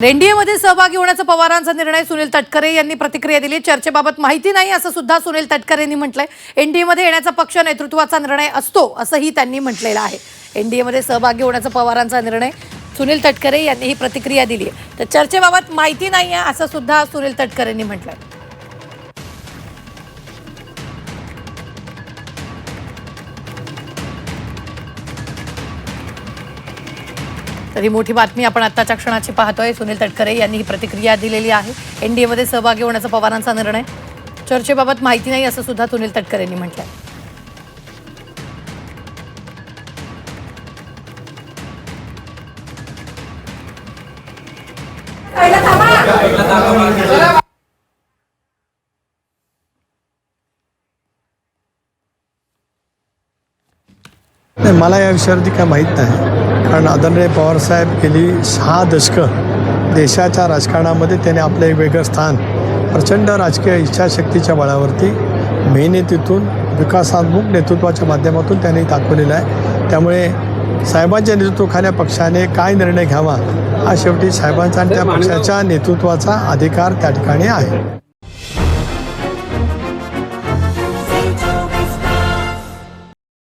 एनडीएमध्ये सहभागी होण्याचा पवारांचा निर्णय सुनील तटकरे यांनी प्रतिक्रिया दिली। चर्चेबाबत माहिती नाही असं सुद्धा सुनील तटकरे यांनी म्हटलंय। एनडीएमध्ये येण्याचा पक्ष नेतृत्वाचा निर्णय असतो असंही त्यांनी म्हटलेलं आहे। एनडीएमध्ये सहभागी होण्याचा पवारांचा निर्णय सुनील तटकरे यांनी ही प्रतिक्रिया दिली आहे। तर चर्चेबाबत माहिती नाही आहे असं सुद्धा सुनील तटकरे यांनी म्हटलंय। तर ही मोठी बातमी आपण आत्ताच्या क्षणाची पाहतोय। सुनील तटकरे यांनी ही प्रतिक्रिया दिलेली आहे। एनडीएमध्ये सहभागी होण्याचा पवारांचा निर्णय, चर्चेबाबत माहिती नाही असं सुद्धा सुनील तटकरे यांनी म्हटलंय। मला या विषयावरती काय माहीत नाही, कारण आदरणीय पवारसाहेब गेली 6 दशकं देशाच्या राजकारणामध्ये त्याने आपलं एक वेगळं स्थान प्रचंड राजकीय इच्छाशक्तीच्या बळावरती मेहनतीतून विकासात्मक नेतृत्वाच्या माध्यमातून त्यांनी दाखवलेलं आहे। त्यामुळे साहेबांच्या नेतृत्वाखाली पक्षाने काय निर्णय घ्यावा हा शेवटी साहेबांचा आणि त्या पक्षाच्या नेतृत्वाचा अधिकार त्या ठिकाणी आहे।